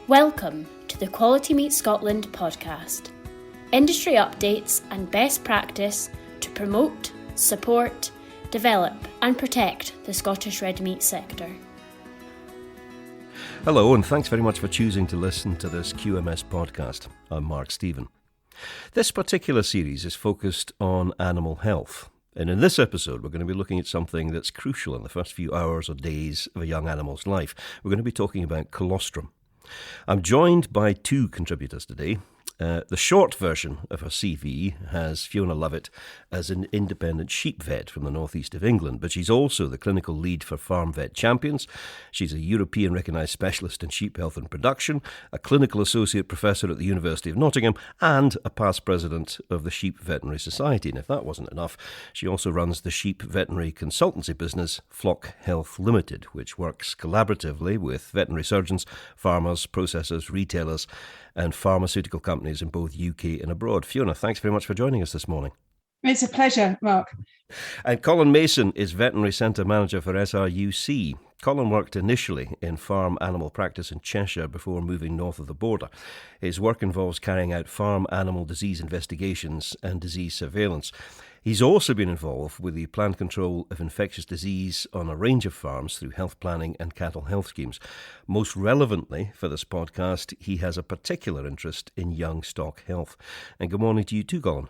Welcome to the Quality Meat Scotland podcast. Industry updates and best practice to promote, support, develop and protect the Scottish red meat sector. Hello and thanks very much for choosing to listen to this QMS podcast. I'm Mark Stephen. This particular series is focused on animal health. And in this episode, we're going to be looking at something that's crucial in the first few hours or days of a young animal's life. We're going to be talking about colostrum. I'm joined by two contributors today. The short version of her CV has Fiona Lovatt as an independent sheep vet from the northeast of England, but she's also the clinical lead for Farm Vet Champions. She's a European recognised specialist in sheep health and production, a clinical associate professor at the University of Nottingham, and a past president of the Sheep Veterinary Society. And if that wasn't enough, she also runs the sheep veterinary consultancy business Flock Health Limited, which works collaboratively with veterinary surgeons, farmers, processors, retailers, and pharmaceutical companies in both UK and abroad. Fiona, thanks very much for joining us this morning. It's a pleasure, Mark. And Colin Mason is Veterinary Centre Manager for SRUC. Colin worked initially in farm animal practice in Cheshire before moving north of the border. His work involves carrying out farm animal disease investigations and disease surveillance. He's also been involved with the planned control of infectious disease on a range of farms through health planning and cattle health schemes. Most relevantly for this podcast, he has a particular interest in young stock health. And good morning to you too, Colin.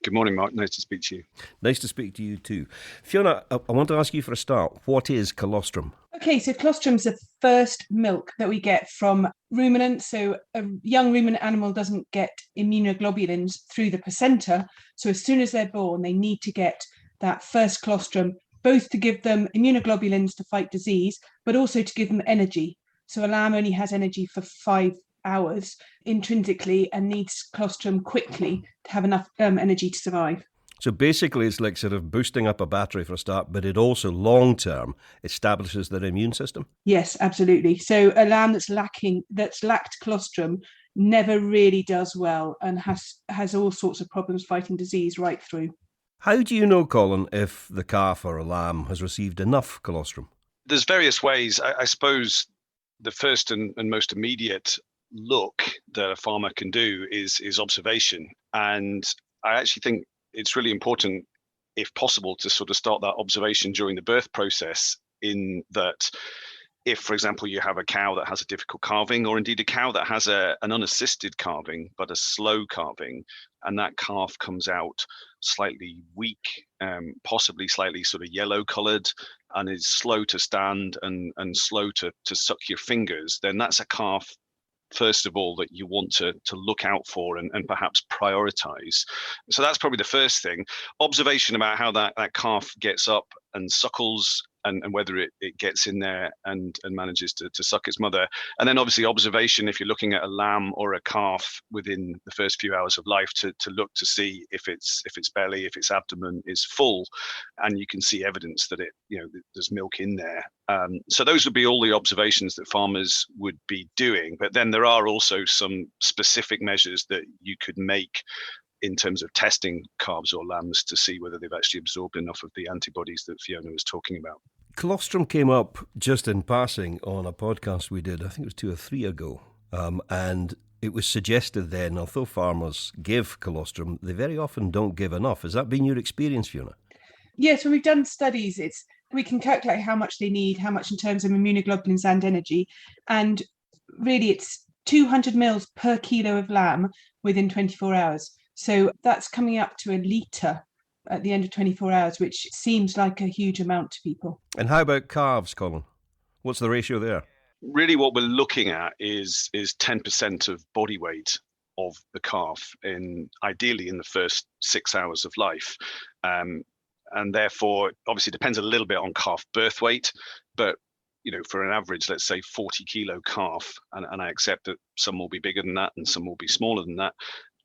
Good morning, Mark. Nice to speak to you. Nice to speak to you too. Fiona, I want to ask you for a start, what is colostrum? Okay, so colostrum is the first milk that we get from ruminants. So a young ruminant animal doesn't get immunoglobulins through the placenta. So as soon as they're born, they need to get that first colostrum, both to give them immunoglobulins to fight disease, but also to give them energy. So a lamb only has energy for 5 hours intrinsically and needs colostrum quickly to have enough energy to survive. So basically it's like sort of boosting up a battery for a start, but it also long-term establishes their immune system? Yes, absolutely. So a lamb that's lacked colostrum never really does well and has all sorts of problems fighting disease right through. How do you know, Colin, if the calf or a lamb has received enough colostrum? There's various ways. I suppose the first and most immediate look that a farmer can do is observation. And I actually think it's really important, if possible, to sort of start that observation during the birth process, in that if, for example, you have a cow that has a difficult calving, or indeed a cow that has an unassisted calving, but a slow calving, and that calf comes out slightly weak, possibly slightly sort of yellow coloured, and is slow to stand and slow to suck your fingers, then that's a calf, first of all, that you want to look out for and perhaps prioritize. So that's probably the first thing. Observation about how that calf gets up and suckles, and whether it gets in there and manages to suck its mother. And then obviously observation, if you're looking at a lamb or a calf within the first few hours of life, to look to see if its belly, if its abdomen is full, and you can see evidence that there's milk in there. So those would be all the observations that farmers would be doing. But then there are also some specific measures that you could make in terms of testing calves or lambs to see whether they've actually absorbed enough of the antibodies that Fiona was talking about. Colostrum came up just in passing on a podcast we did, I think it was 2 or 3 ago, and it was suggested then, although farmers give colostrum, they very often don't give enough. Has that been your experience, Fiona? Yes, when we've done studies, we can calculate how much they need, how much in terms of immunoglobulins and energy, and really it's 200 mils per kilo of lamb within 24 hours. So that's coming up to a litre at the end of 24 hours, which seems like a huge amount to people. And how about calves, Colin? What's the ratio there? Really what we're looking at is 10% of body weight of the calf, ideally in the first 6 hours of life. And therefore, obviously, it depends a little bit on calf birth weight, but for an average, let's say 40 kilo calf, and I accept that some will be bigger than that and some will be smaller than that,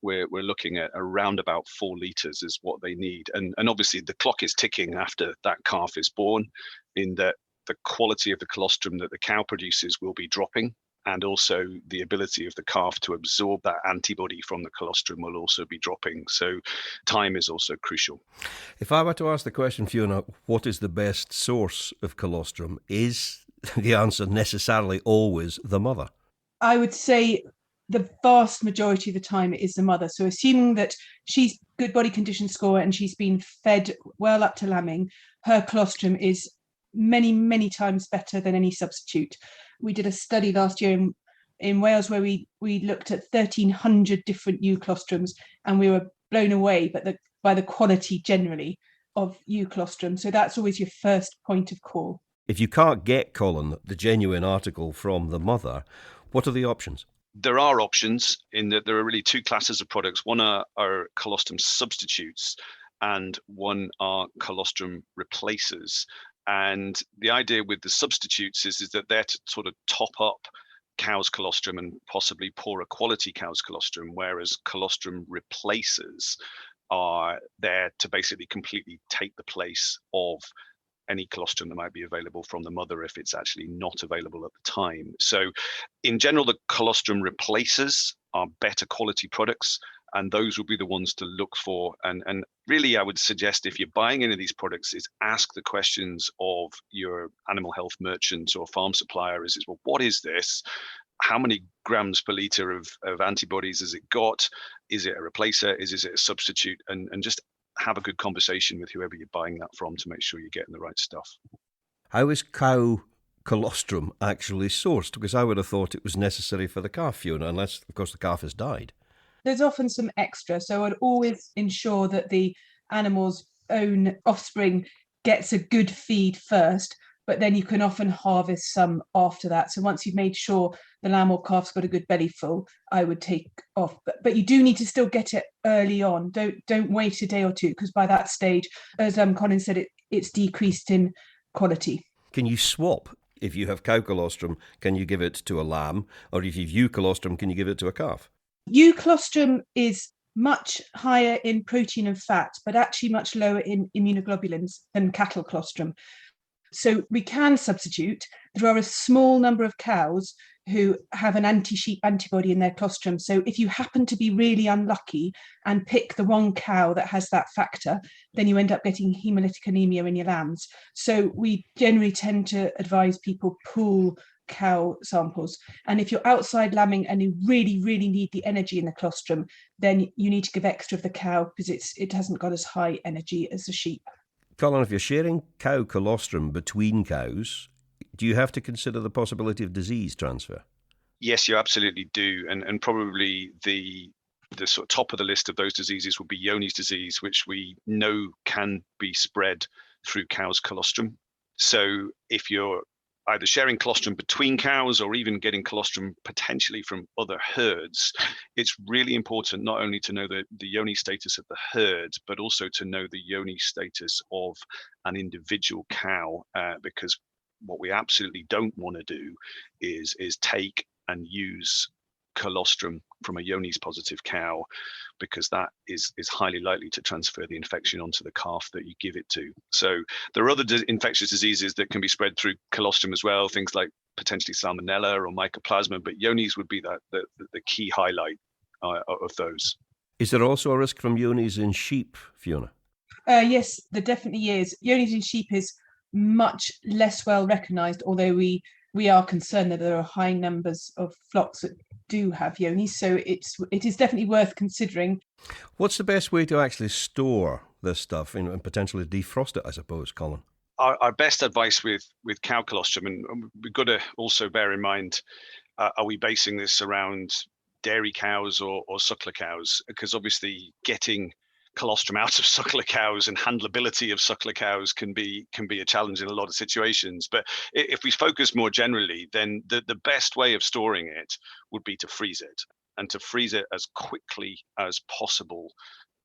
we're looking at around about 4 litres is what they need. And obviously the clock is ticking after that calf is born, in that the quality of the colostrum that the cow produces will be dropping, and also the ability of the calf to absorb that antibody from the colostrum will also be dropping. So time is also crucial. If I were to ask the question, Fiona, what is the best source of colostrum, is the answer necessarily always the mother? I would say the vast majority of the time it is the mother. So assuming that she's good body condition score and she's been fed well up to lambing, her colostrum is many, many times better than any substitute. We did a study last year in Wales where we looked at 1,300 different ewe colostrums, and we were blown away by the quality generally of ewe colostrum. So that's always your first point of call. If you can't get, Colin, the genuine article from the mother, what are the options? There are options in that there are really two classes of products. One are colostrum substitutes and one are colostrum replacers. And the idea with the substitutes is that they're to sort of top up cow's colostrum and possibly poorer quality cow's colostrum, whereas colostrum replacers are there to basically completely take the place of any colostrum that might be available from the mother if it's actually not available at the time. So in general, the colostrum replacers are better quality products, and those will be the ones to look for. And really, I would suggest if you're buying any of these products is ask the questions of your animal health merchant or farm supplier is well, what is this? How many grams per litre of antibodies has it got? Is it a replacer? Is it a substitute? And just have a good conversation with whoever you're buying that from to make sure you're getting the right stuff. How is cow colostrum actually sourced? Because I would have thought it was necessary for the calf, Fiona, unless, of course, the calf has died. There's often some extra, so I'd always ensure that the animal's own offspring gets a good feed first, but then you can often harvest some after that. So once you've made sure the lamb or calf's got a good belly full, I would take off. But you do need to still get it early on. Don't wait a day or two, because by that stage, as Colin said, it's decreased in quality. Can you swap? If you have cow colostrum, can you give it to a lamb? Or if you've ewe colostrum, can you give it to a calf? Ewe colostrum is much higher in protein and fat, but actually much lower in immunoglobulins than cattle colostrum. So we can substitute. There are a small number of cows who have an anti-sheep antibody in their colostrum. So if you happen to be really unlucky and pick the one cow that has that factor, then you end up getting hemolytic anemia in your lambs. So we generally tend to advise people pool cow samples. And if you're outside lambing and you really, really need the energy in the colostrum, then you need to give extra of the cow because it hasn't got as high energy as the sheep. Colin, if you're sharing cow colostrum between cows, do you have to consider the possibility of disease transfer? Yes, you absolutely do. And probably the sort of top of the list of those diseases would be Johne's disease, which we know can be spread through cow's colostrum. So if you're either sharing colostrum between cows or even getting colostrum potentially from other herds, it's really important not only to know the Johne status of the herd, but also to know the Johne status of an individual cow, because what we absolutely don't want to do is take and use colostrum from a Johne's positive cow, because that is highly likely to transfer the infection onto the calf that you give it to. So there are other infectious diseases that can be spread through colostrum as well, things like potentially salmonella or mycoplasma, but Johne's would be the key highlight of those. Is there also a risk from Johne's in sheep, Fiona? Yes, there definitely is. Johne's in sheep is much less well recognised, although we are concerned that there are high numbers of flocks that do have Johne's, so it is definitely worth considering. What's the best way to actually store this stuff and potentially defrost it, I suppose, Colin? Our best advice with cow colostrum, and we've got to also bear in mind, are we basing this around dairy cows or suckler cows? Because obviously getting colostrum out of suckler cows and handleability of suckler cows can be a challenge in a lot of situations. But if we focus more generally, then the best way of storing it would be to freeze it, and to freeze it as quickly as possible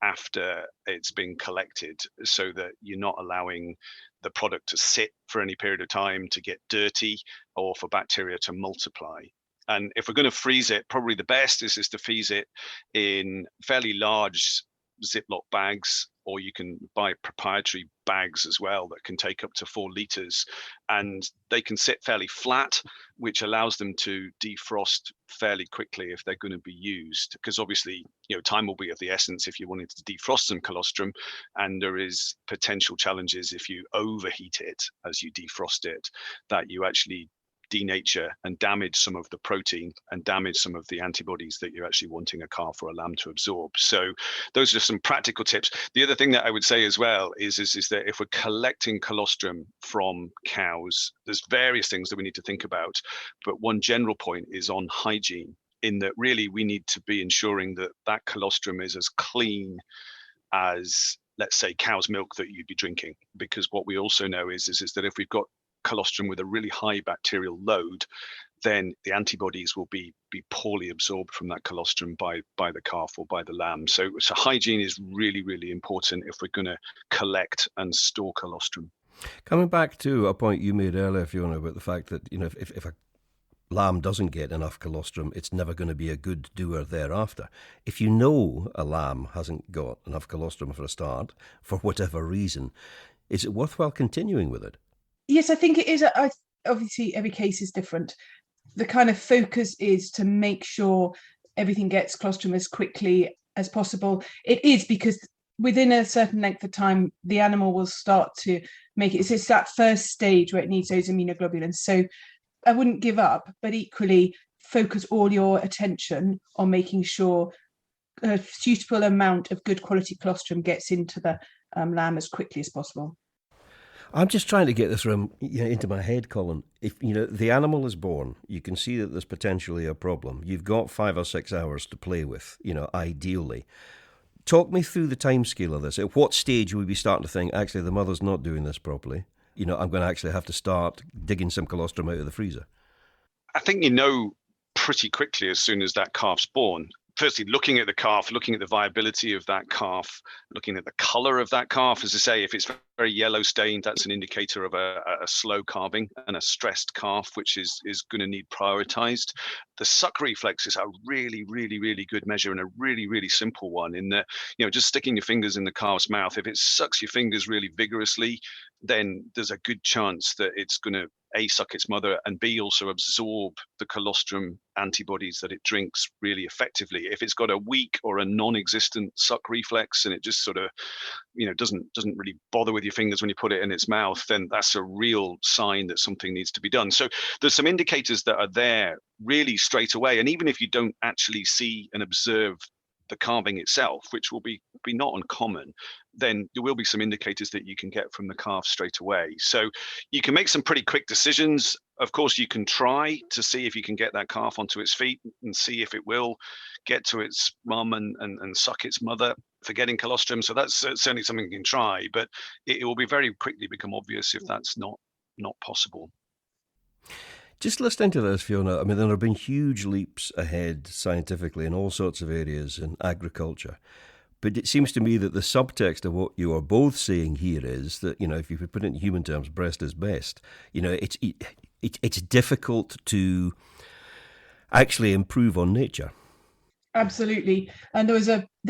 after it's been collected, so that you're not allowing the product to sit for any period of time, to get dirty, or for bacteria to multiply. And if we're going to freeze it, probably the best is to freeze it in fairly large Ziploc bags, or you can buy proprietary bags as well that can take up to 4 litres, and they can sit fairly flat, which allows them to defrost fairly quickly if they're going to be used. Because obviously, time will be of the essence if you wanted to defrost some colostrum, and there is potential challenges if you overheat it as you defrost it, that you actually denature and damage some of the protein and damage some of the antibodies that you're actually wanting a calf or a lamb to absorb. So those are some practical tips. The other thing that I would say as well is that if we're collecting colostrum from cows, there's various things that we need to think about. But one general point is on hygiene, in that really we need to be ensuring that that colostrum is as clean as, let's say, cow's milk that you'd be drinking. Because what we also know is that if we've got colostrum with a really high bacterial load, then the antibodies will be poorly absorbed from that colostrum by the calf or by the lamb. So hygiene is really, really important if we're going to collect and store colostrum. Coming back to a point you made earlier, Fiona, about the fact that, if a lamb doesn't get enough colostrum, it's never going to be a good doer thereafter. If you know a lamb hasn't got enough colostrum for a start, for whatever reason, is it worthwhile continuing with it? Yes, I think it is. Obviously, every case is different. The kind of focus is to make sure everything gets colostrum as quickly as possible. It is because within a certain length of time, the animal will start to make it. It's that first stage where it needs those immunoglobulins. So I wouldn't give up, but equally focus all your attention on making sure a suitable amount of good quality colostrum gets into the lamb as quickly as possible. I'm just trying to get this into my head, Colin. If the animal is born, you can see that there's potentially a problem. You've got 5 or 6 hours to play with, ideally. Talk me through the timescale of this. At what stage would we be starting to think, actually, the mother's not doing this properly? I'm going to actually have to start digging some colostrum out of the freezer. I think pretty quickly as soon as that calf's born. Firstly, looking at the calf, looking at the viability of that calf, looking at the colour of that calf. As I say, if it's very yellow stained, that's an indicator of a slow calving, and a stressed calf, which is going to need prioritised. The suck reflex is a really, really, really good measure, and a really, really simple one, in that, just sticking your fingers in the calf's mouth. If it sucks your fingers really vigorously, then there's a good chance that it's going to A, suck its mother, and B, also absorb the colostrum antibodies that it drinks really effectively. If it's got a weak or a non-existent suck reflex, and it just sort of, doesn't really bother with your fingers when you put it in its mouth, then that's a real sign that something needs to be done. So there's some indicators that are there really straight away. And even if you don't actually see and observe the calving itself, which will be not uncommon, then there will be some indicators that you can get from the calf straight away. So you can make some pretty quick decisions. Of course, you can try to see if you can get that calf onto its feet and see if it will get to its mum and suck its mother for getting colostrum. So that's certainly something you can try, but it will be very quickly become obvious if that's not possible. Just listening to this, Fiona, there have been huge leaps ahead scientifically in all sorts of areas in agriculture. But it seems to me that the subtext of what you are both saying here is that, if you could put it in human terms, breast is best. It's difficult to actually improve on nature. Absolutely. And there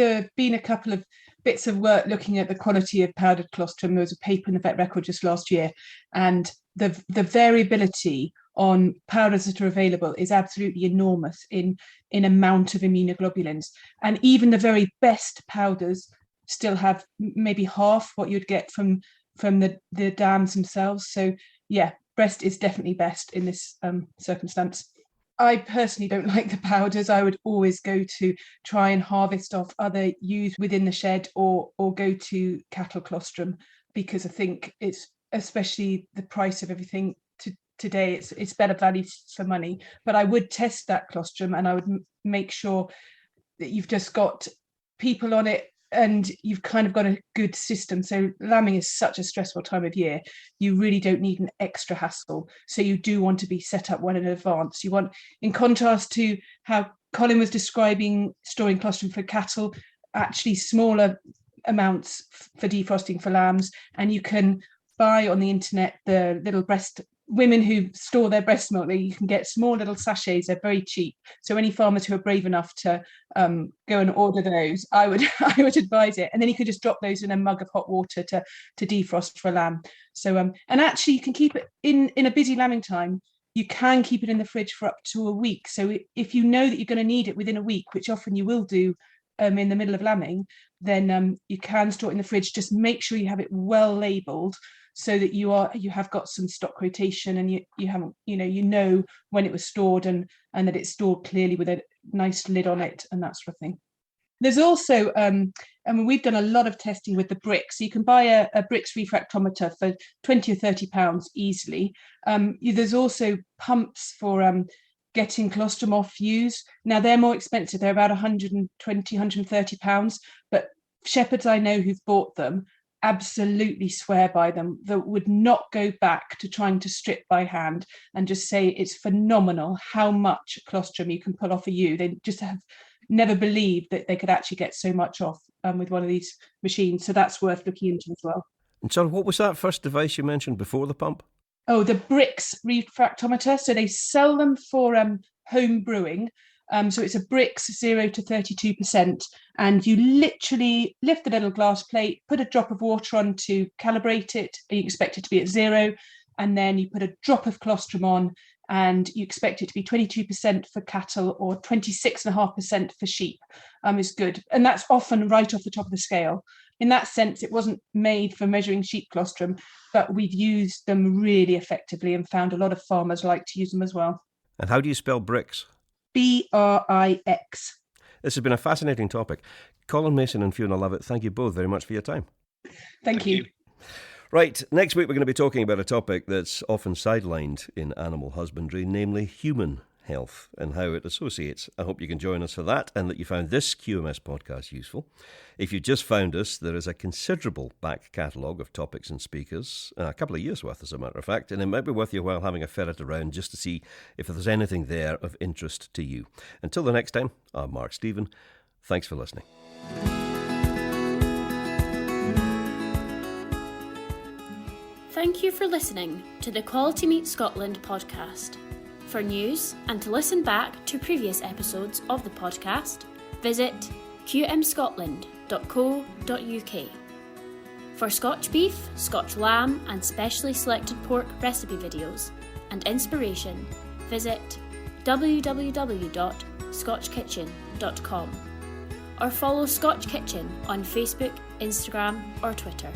have been a couple of bits of work looking at the quality of powdered colostrum. There was a paper in the Vet Record just last year, and the variability on powders that are available is absolutely enormous in amount of immunoglobulins. And even the very best powders still have maybe half what you'd get from the dams themselves. So yeah, breast is definitely best in this circumstance. I personally don't like the powders. I would always go to try and harvest off other ewes within the shed, or go to cattle colostrum, because I think it's, especially the price of everything today, it's better value for money. But I would test that colostrum, and I would make sure that you've just got people on it and you've kind of got a good system. So lambing is such a stressful time of year. You really don't need an extra hassle. So you do want to be set up well in advance. You want, in contrast to how Colin was describing storing colostrum for cattle, actually smaller amounts for defrosting for lambs. And you can buy on the internet the little breast, women who store their breast milk, you can get small little sachets. They're very cheap. So any farmers who are brave enough to go and order those, I would advise it. And then you could just drop those in a mug of hot water to defrost for a lamb. So and actually you can keep it in a busy lambing time. You can keep it in the fridge for up to a week. So if you know that you're going to need it within a week, which often you will do in the middle of lambing, then you can store it in the fridge. Just make sure you have it well labelled, so that you have got some stock rotation, and you haven't, you know when it was stored, and that it's stored clearly with a nice lid on it and that sort of thing. There's also, we've done a lot of testing with the bricks. So you can buy a bricks refractometer for £20 or £30 easily. There's also pumps for getting colostrum off ewes. Now they're more expensive. They're about £120, £130, but shepherds I know who've bought them absolutely swear by them, that would not go back to trying to strip by hand, and just say it's phenomenal how much colostrum you can pull off a ewe. They just have never believed that they could actually get so much off with one of these machines. So that's worth looking into as well. And so what was that first device you mentioned before the pump? Oh, the bricks refractometer. So they sell them for home brewing. So it's a bricks 0 to 32%. And you literally lift the little glass plate, put a drop of water on to calibrate it. You expect it to be at 0. And then you put a drop of colostrum on, and you expect it to be 22% for cattle or 26.5% for sheep is good. And that's often right off the top of the scale. In that sense, it wasn't made for measuring sheep colostrum, but we've used them really effectively and found a lot of farmers like to use them as well. And how do you spell bricks? BRIX. This has been a fascinating topic. Colin Mason and Fiona Lovatt, thank you both very much for your time. Thank you. Right, next week we're going to be talking about a topic that's often sidelined in animal husbandry, namely human health and how it associates. I hope you can join us for that, and that you found this QMS podcast useful. If you just found us, there is a considerable back catalogue of topics and speakers, a couple of years worth as a matter of fact, and it might be worth your while having a ferret around just to see if there's anything there of interest to you. Until the next time, I'm Mark Stephen. Thanks for listening. Thank you for listening to the Quality Meat Scotland podcast. For news and to listen back to previous episodes of the podcast, visit qmscotland.co.uk. For Scotch beef, Scotch lamb and specially selected pork recipe videos and inspiration, visit www.scotchkitchen.com or follow Scotch Kitchen on Facebook, Instagram or Twitter.